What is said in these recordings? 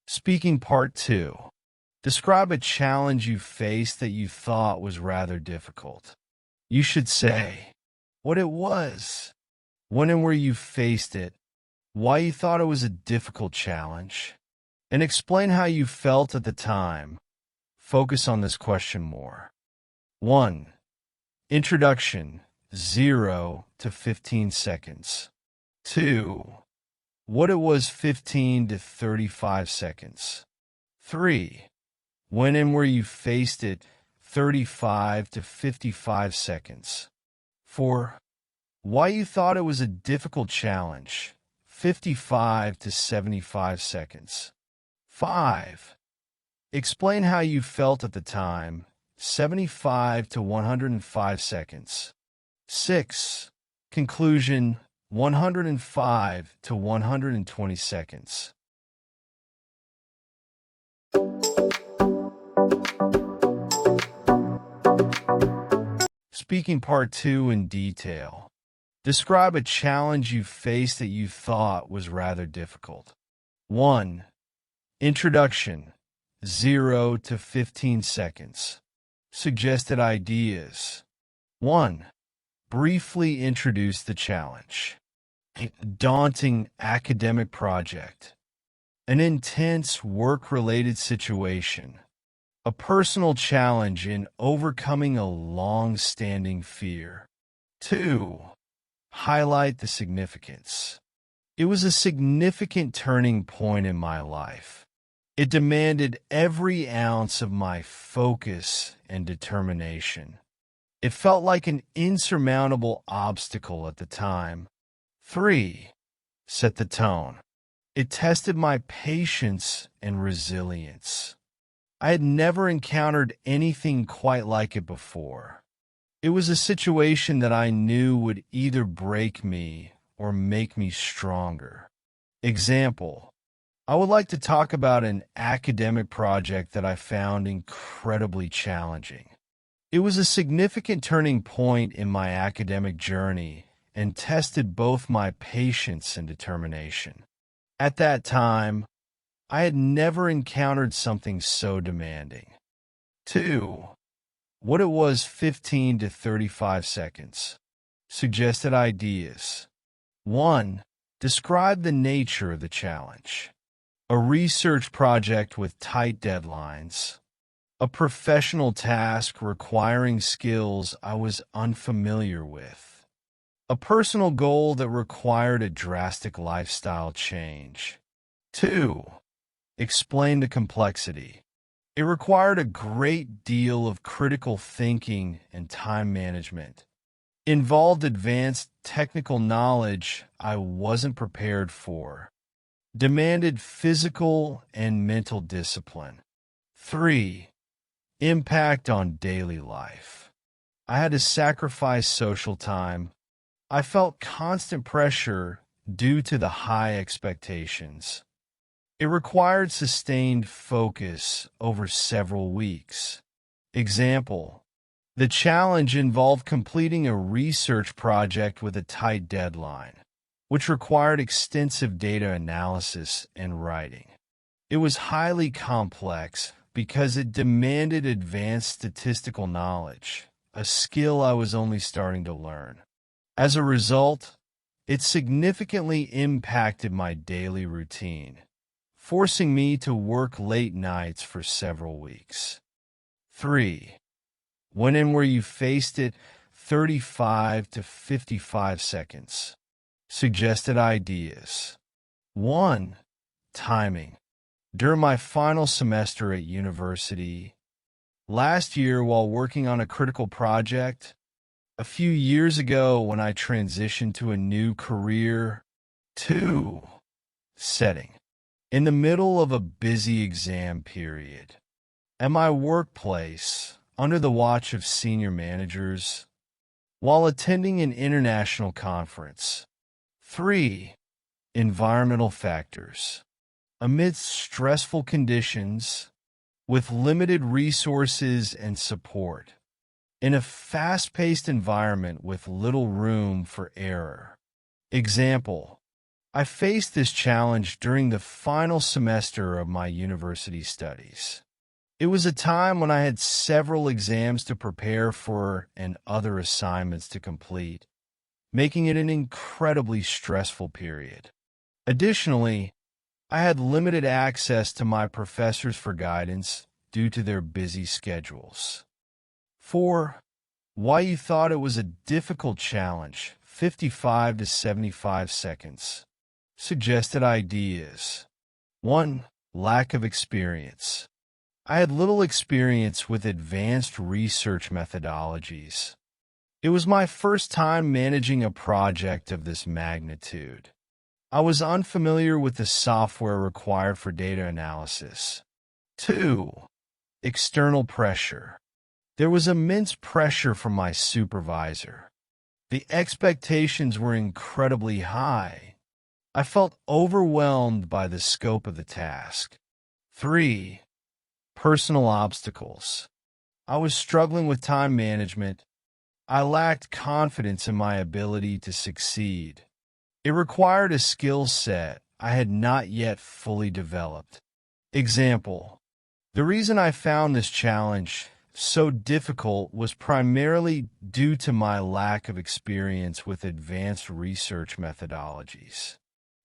Speaking Part 2. Describe a challenge you faced that you thought was rather difficult. You should say what it was, when and where you faced it, why you thought it was a difficult challenge, and explain how you felt at the time. Focus on this question more. 1. Introduction, 0 to 15 seconds. 2. What it was, 15 to 35 seconds. 3. When and where you faced it, 35 to 55 seconds. 4. Why you thought it was a difficult challenge, 55 to 75 seconds. 5. Explain how you felt at the time, 75 to 105 seconds. 6. Conclusion, 105 to 120 seconds. Speaking Part 2 in detail. Describe a challenge you faced that you thought was rather difficult. 1. Introduction, 0 to 15 seconds. Suggested ideas. 1. Briefly introduce the challenge. A daunting academic project. An intense work-related situation. A personal challenge in overcoming a long-standing fear. 2. Highlight the significance. It was a significant turning point in my life. It demanded every ounce of my focus and determination. It felt like an insurmountable obstacle at the time. 3. Set the tone. It tested my patience and resilience. I had never encountered anything quite like it before. It was a situation that I knew would either break me or make me stronger. Example: I would like to talk about an academic project that I found incredibly challenging. It was a significant turning point in my academic journey and tested both my patience and determination. At that time, I had never encountered something so demanding. 2. What it was, 15 to 35 seconds. Suggested ideas. 1. Describe the nature of the challenge. A research project with tight deadlines. A professional task requiring skills I was unfamiliar with. A personal goal that required a drastic lifestyle change. 2. Explain the complexity. It required a great deal of critical thinking and time management. Involved advanced technical knowledge I wasn't prepared for. Demanded physical and mental discipline. 3. Impact on daily life. I had to sacrifice social time. I felt constant pressure due to the high expectations. It required sustained focus over several weeks. Example: the challenge involved completing a research project with a tight deadline, which required extensive data analysis and writing. It was highly complex because it demanded advanced statistical knowledge, a skill I was only starting to learn. As a result, it significantly impacted my daily routine, forcing me to work late nights for several weeks. 3. When and where you faced it, 35 to 55 seconds. Suggested ideas. 1. Timing. During my final semester at university, last year while working on a critical project, a few years ago when I transitioned to a new career. 2. Setting. In the middle of a busy exam period. At my workplace, under the watch of senior managers, while attending an international conference. 3. Environmental factors. Amidst stressful conditions, with limited resources and support, in a fast-paced environment with little room for error. Example: I faced this challenge during the final semester of my university studies. It was a time when I had several exams to prepare for and other assignments to complete, making it an incredibly stressful period. Additionally, I had limited access to my professors for guidance due to their busy schedules. 4. Why you thought it was a difficult challenge, 55 to 75 seconds. Suggested ideas. 1. Lack of experience. I had little experience with advanced research methodologies. It was my first time managing a project of this magnitude. I was unfamiliar with the software required for data analysis. 2. External pressure. There was immense pressure from my supervisor. The expectations were incredibly high. I felt overwhelmed by the scope of the task. 3. Personal obstacles. I was struggling with time management. I lacked confidence in my ability to succeed. It required a skill set I had not yet fully developed. Example: the reason I found this challenge so difficult was primarily due to my lack of experience with advanced research methodologies.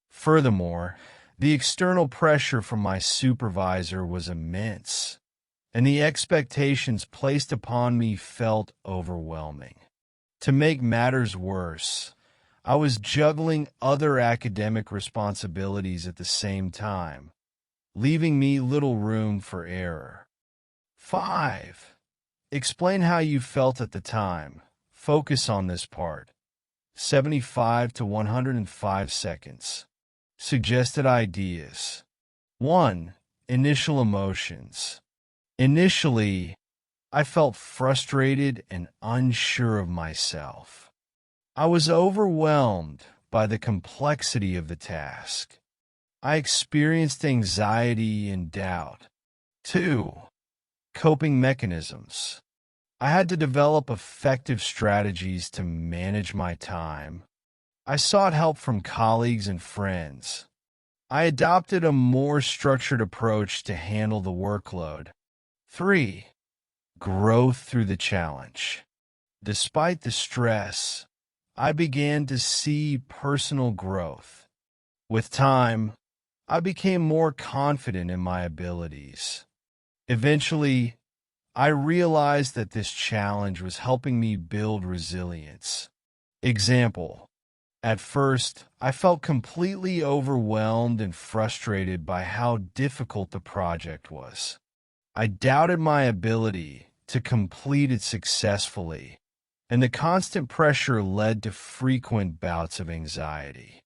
Furthermore, the external pressure from my supervisor was immense, and the expectations placed upon me felt overwhelming. To make matters worse, I was juggling other academic responsibilities at the same time, leaving me little room for error. 5. Explain how you felt at the time. Focus on this part. 75 to 105 seconds. Suggested ideas. 1. Initial emotions. Initially, I felt frustrated and unsure of myself. I was overwhelmed by the complexity of the task. I experienced anxiety and doubt. 2. Coping mechanisms. I had to develop effective strategies to manage my time. I sought help from colleagues and friends. I adopted a more structured approach to handle the workload. 3. Growth through the challenge. Despite the stress, I began to see personal growth. With time, I became more confident in my abilities. Eventually, I realized that this challenge was helping me build resilience. Example: at first, I felt completely overwhelmed and frustrated by how difficult the project was. I doubted my ability to complete it successfully, and the constant pressure led to frequent bouts of anxiety.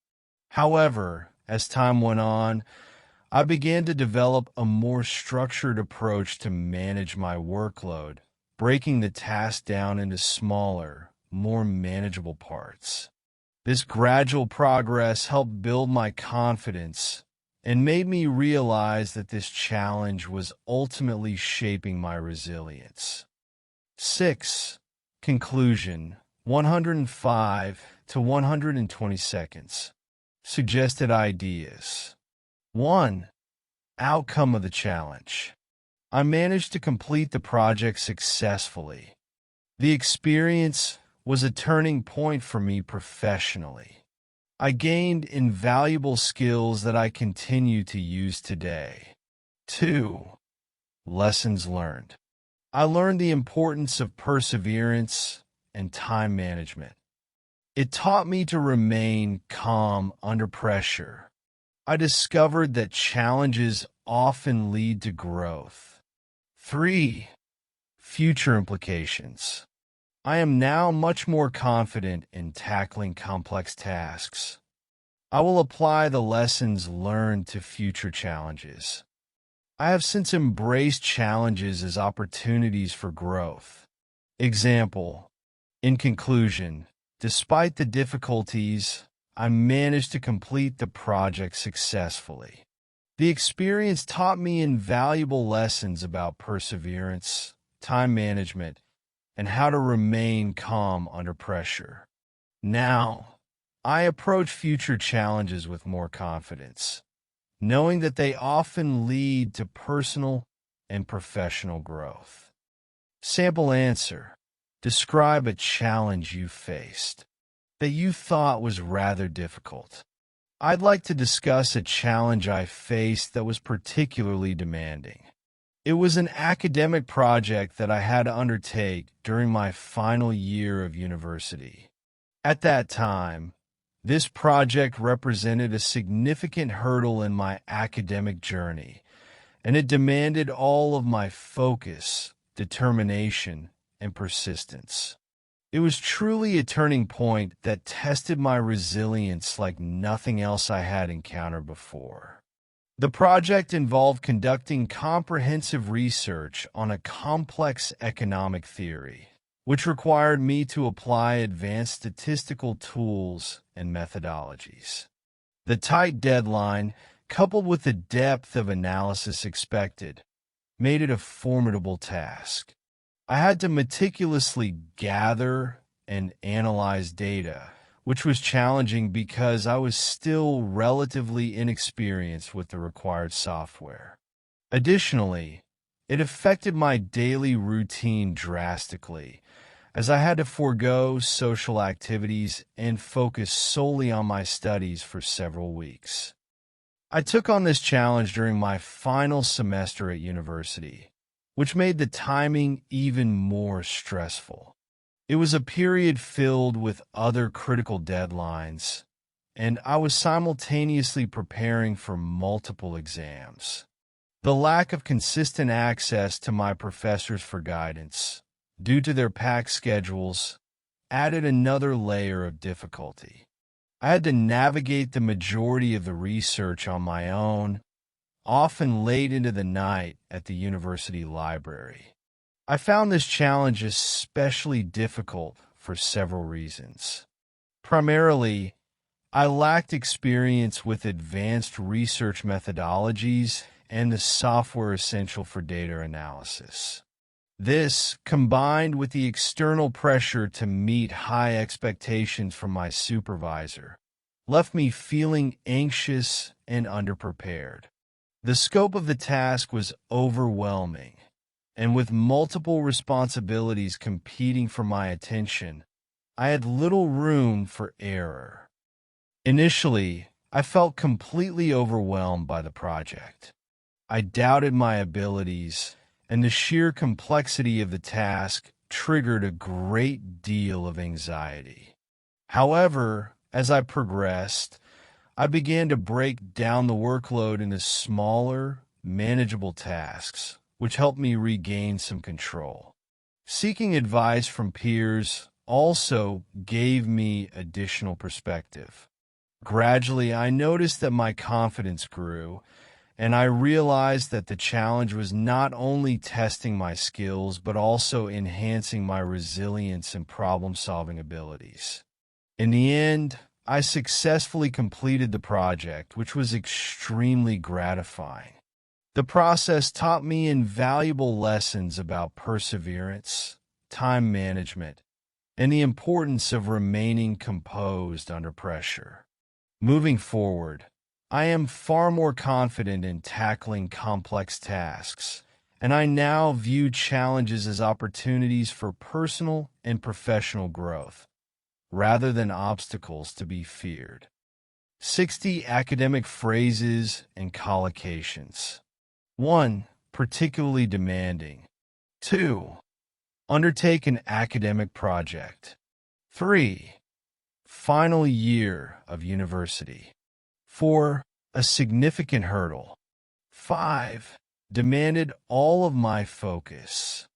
However, as time went on, I began to develop a more structured approach to manage my workload, breaking the task down into smaller, more manageable parts. This gradual progress helped build my confidence and made me realize that this challenge was ultimately shaping my resilience. 6. Conclusion: 105 to 120 seconds. Suggested ideas. 1. Outcome of the challenge. I managed to complete the project successfully. The experience was a turning point for me professionally. I gained invaluable skills that I continue to use today. 2. Lessons learned. I learned the importance of perseverance and time management. It taught me to remain calm under pressure. I discovered that challenges often lead to growth. 3. Future implications. I am now much more confident in tackling complex tasks. I will apply the lessons learned to future challenges. I have since embraced challenges as opportunities for growth. Example: in conclusion, despite the difficulties, I managed to complete the project successfully. The experience taught me invaluable lessons about perseverance, time management, and how to remain calm under pressure. Now, I approach future challenges with more confidence, knowing that they often lead to personal and professional growth. Sample answer. Describe a challenge you faced that you thought was rather difficult. I'd like to discuss a challenge I faced that was particularly demanding. It was an academic project that I had to undertake during my final year of university. At that time, this project represented a significant hurdle in my academic journey, and it demanded all of my focus, determination, and persistence. It was truly a turning point that tested my resilience like nothing else I had encountered before. The project involved conducting comprehensive research on a complex economic theory, which required me to apply advanced statistical tools and methodologies. The tight deadline, coupled with the depth of analysis expected, made it a formidable task. I had to meticulously gather and analyze data, which was challenging because I was still relatively inexperienced with the required software. Additionally, it affected my daily routine drastically, as I had to forgo social activities and focus solely on my studies for several weeks. I took on this challenge during my final semester at university, which made the timing even more stressful. It was a period filled with other critical deadlines, and I was simultaneously preparing for multiple exams. The lack of consistent access to my professors for guidance, due to their packed schedules, added another layer of difficulty. I had to navigate the majority of the research on my own, often late into the night at the university library. I found this challenge especially difficult for several reasons. Primarily, I lacked experience with advanced research methodologies and the software essential for data analysis. This, combined with the external pressure to meet high expectations from my supervisor, left me feeling anxious and underprepared. The scope of the task was overwhelming, and with multiple responsibilities competing for my attention, I had little room for error. Initially, I felt completely overwhelmed by the project. I doubted my abilities, and the sheer complexity of the task triggered a great deal of anxiety. However, as I progressed, I began to break down the workload into smaller, manageable tasks, which helped me regain some control. Seeking advice from peers also gave me additional perspective. Gradually, I noticed that my confidence grew, and I realized that the challenge was not only testing my skills, but also enhancing my resilience and problem-solving abilities. In the end, I successfully completed the project, which was extremely gratifying. The process taught me invaluable lessons about perseverance, time management, and the importance of remaining composed under pressure. Moving forward, I am far more confident in tackling complex tasks, and I now view challenges as opportunities for personal and professional growth, rather than obstacles to be feared. 60 academic phrases and collocations. 1. Particularly demanding. 2. Undertake an academic project. 3. Final year of university. 4. A significant hurdle. 5. Demanded all of my focus.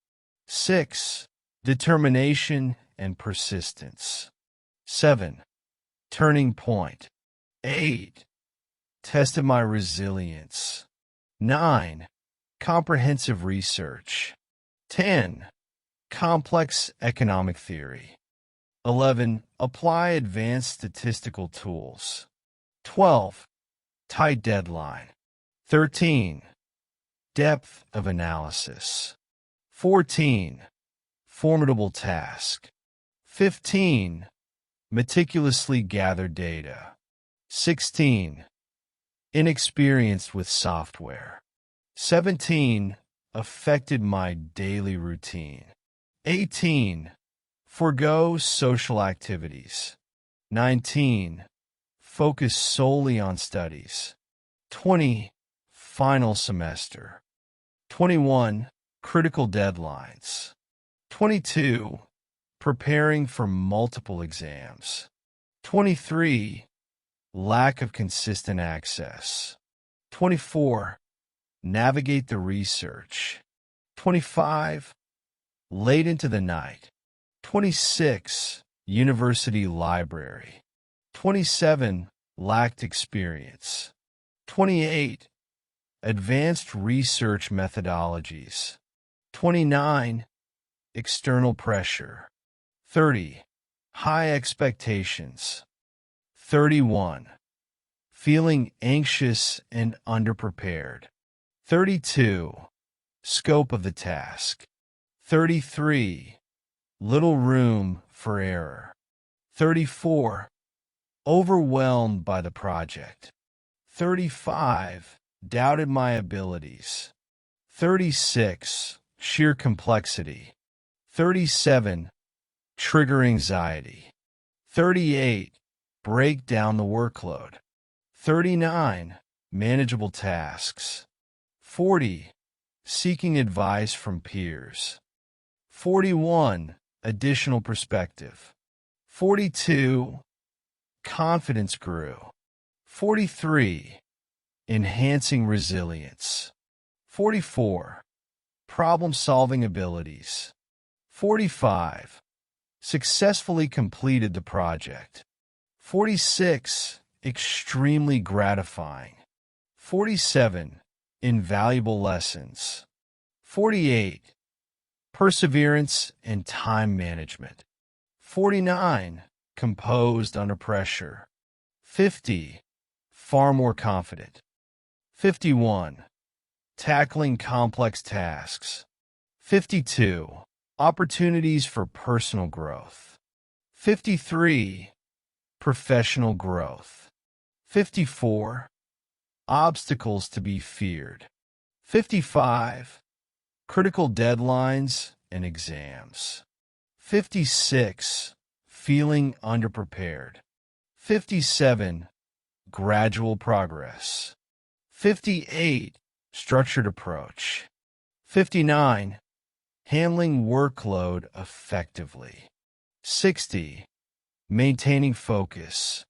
6. Determination and persistence. 7. Turning point. 8. Tested my resilience. 9. Comprehensive research. 10. Complex economic theory. 11. Apply advanced statistical tools. 12. Tight deadline. 13. Depth of analysis. 14. Formidable task. 15. meticulously gather data. 16. Inexperienced with software. 17. Affected my daily routine. 18. Forgo social activities. 19. Focus solely on studies. 20. Final semester. 21. Critical deadlines. 22. Preparing for multiple exams. 23. Lack of consistent access. 24. Navigate the research. 25. Late into the night. 26. University library. 27. Lacked experience. 28. Advanced research methodologies. 29. External pressure. 30. High expectations. 31. Feeling anxious and underprepared. 32. Scope of the task. 33. Little room for error. 34. Overwhelmed by the project. 35. Doubted my abilities. 36. Sheer complexity. 37. Trigger anxiety. 38. Break down the workload. 39. Manageable tasks. 40. Seeking advice from peers. 41. Additional perspective. 42. Confidence grew. 43. Enhancing resilience. 44. Problem-solving abilities. 45. Successfully completed the project. 46. Extremely gratifying. 47. Invaluable lessons. 48. Perseverance and time management. 49. Composed under pressure. 50. Far more confident. 51. Tackling complex tasks. 52. Opportunities for personal growth. 53. Professional growth. 54. Obstacles to be feared. 55. Critical deadlines and exams. 56. Feeling underprepared. 57. Gradual progress. 58. Structured approach. 59. Handling workload effectively. 60. Maintaining focus.